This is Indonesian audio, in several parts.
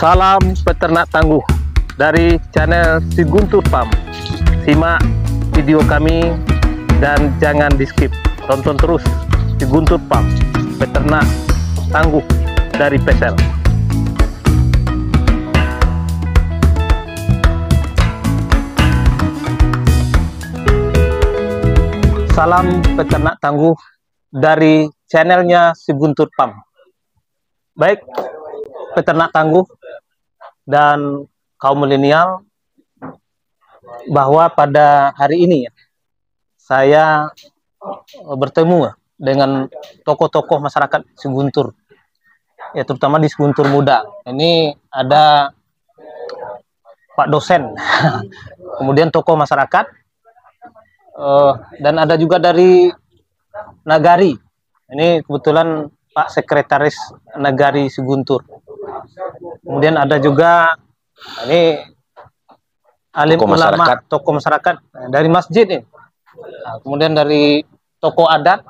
Salam peternak tangguh dari channel Si Guntur Farm. Simak video kami dan jangan di skip. Tonton terus Si Guntur Farm, peternak tangguh dari Pesel. Salam peternak tangguh dari channelnya Si Guntur Farm. Baik, peternak tangguh dan kaum milenial, bahwa pada hari ini saya bertemu dengan tokoh-tokoh masyarakat Si Guntur, ya terutama di Si Guntur Muda. Ini ada Pak dosen, kemudian tokoh masyarakat, dan ada juga dari Nagari. Ini kebetulan Pak Sekretaris Nagari Si Guntur. Kemudian ada juga ini alim ulama, tokoh masyarakat dari masjid ini. Nah, kemudian dari tokoh adat,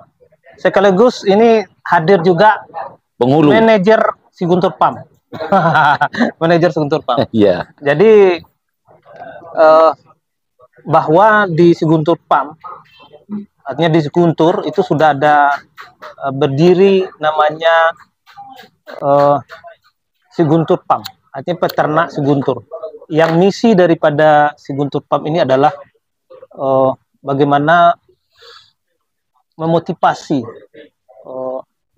sekaligus ini hadir juga penghulu, manajer Si Guntur Farm. Manajer Si Guntur Farm. Iya. Jadi bahwa di Si Guntur Farm, artinya di Si Guntur itu sudah ada berdiri namanya Si Guntur Farm, artinya peternak Si Guntur. Yang misi daripada Si Guntur Farm ini adalah bagaimana memotivasi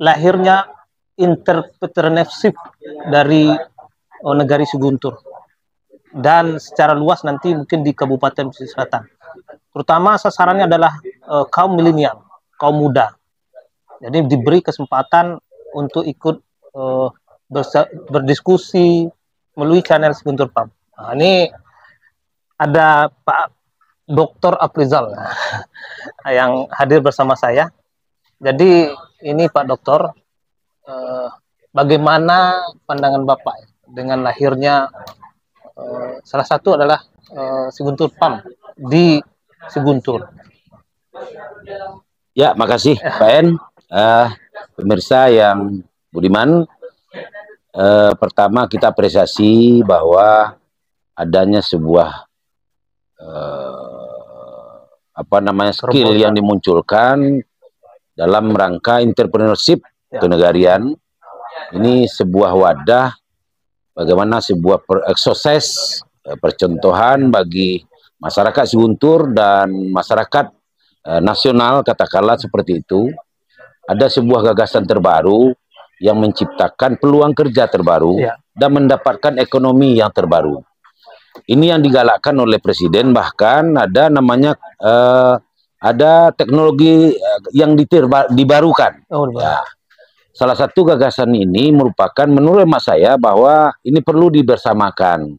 lahirnya entrepreneurship dari Nagari Si Guntur, dan secara luas nanti mungkin di Kabupaten Pesisir Selatan. Terutama sasarannya adalah kaum milenial, kaum muda. Jadi diberi kesempatan untuk ikut berdiskusi melalui channel Si Guntur Farm. Nah, ini ada Pak Dr. Aprizal yang hadir bersama saya. Jadi ini Pak Dokter, bagaimana pandangan Bapak dengan lahirnya salah satu adalah Si Guntur Farm di Si Guntur. Ya, makasih Pak En. Pemirsa yang budiman, pertama kita apresiasi bahwa adanya sebuah skill yang dimunculkan dalam rangka entrepreneurship kenegarian. Ini sebuah wadah bagaimana sebuah eksersis percontohan bagi masyarakat Si Guntur dan masyarakat nasional, katakanlah seperti itu. Ada sebuah gagasan terbaru yang menciptakan peluang kerja terbaru dan mendapatkan ekonomi yang terbaru. Ini yang digalakkan oleh Presiden, bahkan ada namanya ada teknologi yang dibarukan. Salah satu gagasan ini merupakan, menurut emak saya, bahwa ini perlu dibersamakan.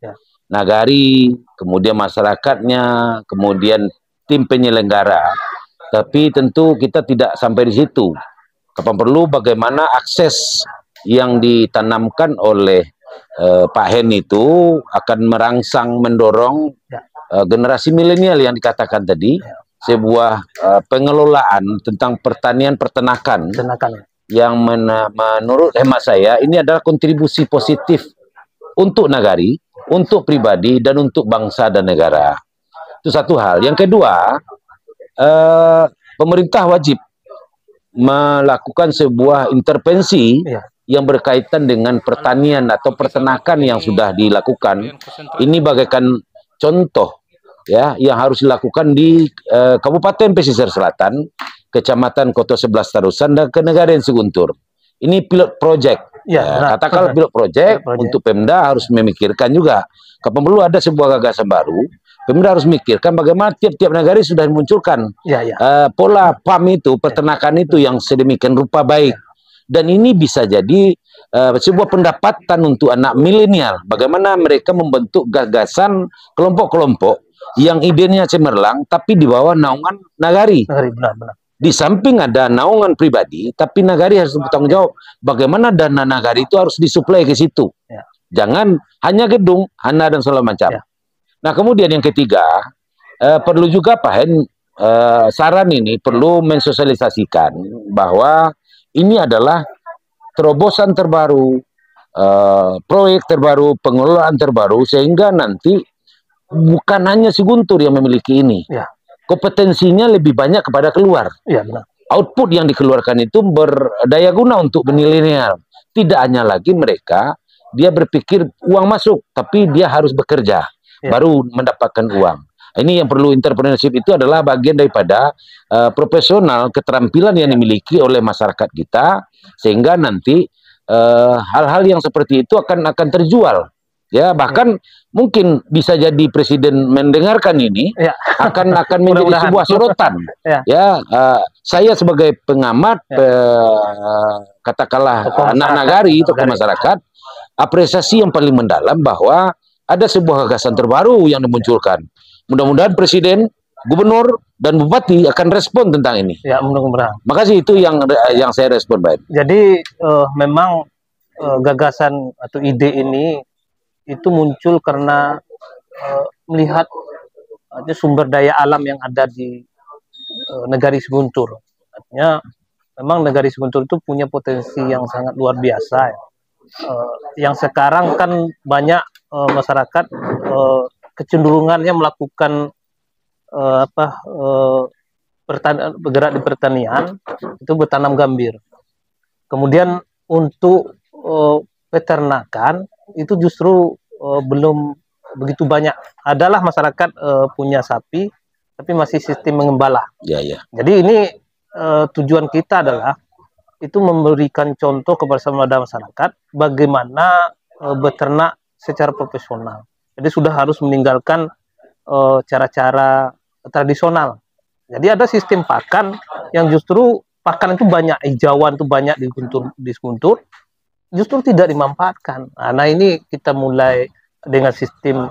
Nagari, kemudian masyarakatnya, kemudian tim penyelenggara. Tapi tentu kita tidak sampai di situ. Kapan perlu bagaimana akses yang ditanamkan oleh Pak Hen itu akan merangsang, mendorong generasi milenial yang dikatakan tadi, sebuah pengelolaan tentang pertanian peternakan yang menurut hemat saya ini adalah kontribusi positif untuk Nagari, untuk pribadi, dan untuk bangsa dan negara. Itu satu hal. Yang kedua, pemerintah wajib melakukan sebuah intervensi yang berkaitan dengan pertanian atau peternakan yang sudah dilakukan. Ini bagaikan contoh yang harus dilakukan di Kabupaten Pesisir Selatan, Kecamatan Koto 11 Tarusan, dan Kenegarian Si Guntur. Ini pilot project. Katakanlah pilot project untuk Pemda harus memikirkan juga. Kapan perlu ada sebuah gagasan baru, Pemda harus memikirkan bagaimana tiap-tiap nagari sudah memunculkan pola farm itu, peternakan itu yang sedemikian rupa baik. Dan ini bisa jadi sebuah pendapatan untuk anak milenial. Bagaimana mereka membentuk gagasan kelompok-kelompok yang idenya cemerlang, tapi di bawah naungan Nagari. Di samping ada naungan pribadi, tapi Nagari harus bertanggung jawab. Bagaimana dana Nagari itu harus disuplai ke situ. Jangan hanya gedung, hana dan segala macam. Nah, kemudian yang ketiga, perlu juga Pak Hen, saran ini perlu mensosialisasikan bahwa ini adalah terobosan terbaru, proyek terbaru, pengelolaan terbaru, sehingga nanti bukan hanya si Guntur yang memiliki ini. Ya. Kompetensinya lebih banyak kepada keluar. Ya, benar. Output yang dikeluarkan itu berdaya guna untuk milenial. Tidak hanya lagi mereka, dia berpikir uang masuk, tapi dia harus bekerja, baru mendapatkan uang. Ini yang perlu, entrepreneurship itu adalah bagian daripada profesional, keterampilan yang dimiliki oleh masyarakat kita, sehingga nanti hal-hal yang seperti itu akan terjual. Ya, bahkan mungkin bisa jadi presiden mendengarkan ini, akan menjadi sebuah sorotan. Saya sebagai pengamat, katakanlah anak nagari, tokoh masyarakat, apresiasi yang paling mendalam bahwa ada sebuah gagasan terbaru yang dimunculkan. Mudah-mudahan presiden, gubernur, dan bupati akan respon tentang ini. Ya, mudah-mudahan. Makasih, itu yang saya respon, baik. Jadi memang gagasan atau ide ini itu muncul karena melihat sumber daya alam yang ada di Negari Seguntur. Artinya memang Negari Seguntur itu punya potensi yang sangat luar biasa. Yang sekarang kan banyak masyarakat kecenderungannya melakukan bergerak di pertanian, itu bertanam gambir. Kemudian untuk peternakan itu justru belum begitu banyak. Adalah masyarakat punya sapi, tapi masih sistem mengembala. Jadi ini tujuan kita adalah itu memberikan contoh kepada masyarakat bagaimana beternak secara profesional. Jadi sudah harus meninggalkan cara-cara tradisional. Jadi ada sistem pakan yang justru pakan itu banyak, hijauan itu banyak di Seguntur, justru tidak dimanfaatkan. Nah ini kita mulai dengan sistem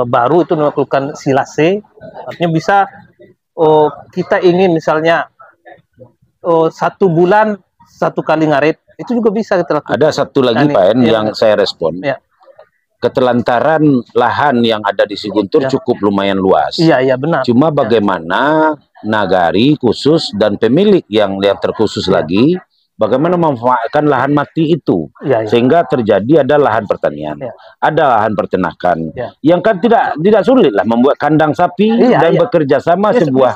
baru itu melakukan silase. Artinya bisa kita ingin misalnya 1 bulan 1 kali ngarit, itu juga bisa kita lakukan. Ada satu lagi Pak En yang saya respon. Ketelantaran lahan yang ada di Seguntur cukup lumayan luas. Iya, benar. Cuma bagaimana nagari khusus dan pemilik yang terkhusus lagi, bagaimana memanfaatkan lahan mati itu, sehingga terjadi ada lahan pertanian, ada lahan peternakan, yang kan tidak sulit lah membuat kandang sapi dan bekerja sama sebuah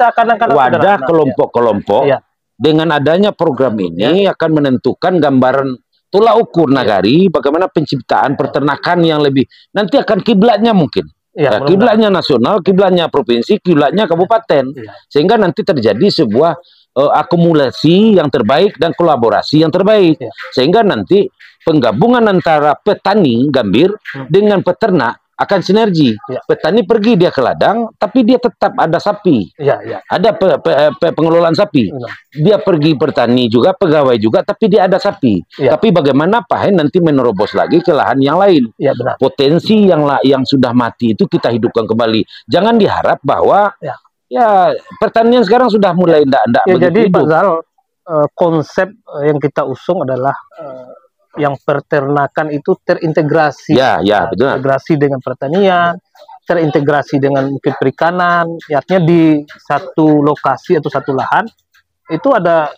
wadah kelompok-kelompok. Dengan adanya program ini akan menentukan gambaran tolak ukur nagari, bagaimana penciptaan peternakan yang lebih, nanti akan kiblatnya mungkin. Kiblatnya nasional, kiblatnya provinsi, kiblatnya kabupaten. Sehingga nanti terjadi sebuah akumulasi yang terbaik dan kolaborasi yang terbaik. Sehingga nanti penggabungan antara petani gambir dengan peternak akan sinergi. Petani pergi dia ke ladang, tapi dia tetap ada sapi. Ada pengelolaan sapi. Dia pergi bertani juga, pegawai juga, tapi dia ada sapi. Tapi bagaimana Pak Hen nanti menerobos lagi ke lahan yang lain. Potensi yang sudah mati itu kita hidupkan kembali. Jangan diharap bahwa pertanian sekarang sudah mulai enggak jadi Pak Zal, konsep yang kita usung adalah yang peternakan itu terintegrasi. Betul. Terintegrasi dengan pertanian, terintegrasi dengan mungkin perikanan. Artinya di satu lokasi atau satu lahan itu ada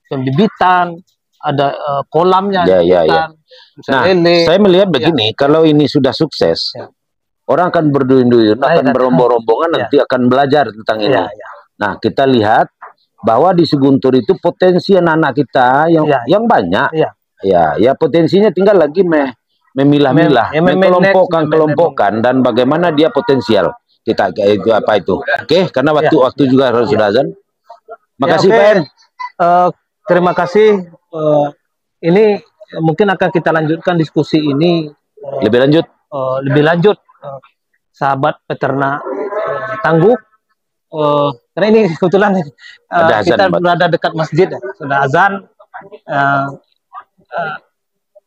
pembibitan, ada kolamnya. Nah, saya melihat begini, kalau ini sudah sukses, orang akan berduyun-duyun, akan berombong-rombongan, nanti akan belajar tentang ini. Nah, kita lihat bahwa di Seguntur itu potensi anak-anak kita yang banyak. Potensinya tinggal lagi memilah-milah, kelompokkan dan bagaimana dia potensial. Kita itu apa itu? Oke, karena waktu juga harus sudah azan. Makasih Pak En. Terima kasih. Ini mungkin akan kita lanjutkan diskusi ini lebih lanjut. Sahabat peternak Tangguh. Karena ini kebetulan kita berada dekat masjid, sudah azan.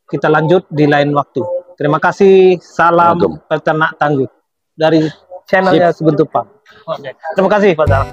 Kita lanjut di lain waktu. Terima kasih. Salam peternak Tangguh dari channelnya Seguntur Farm. Terima kasih Pak Zal.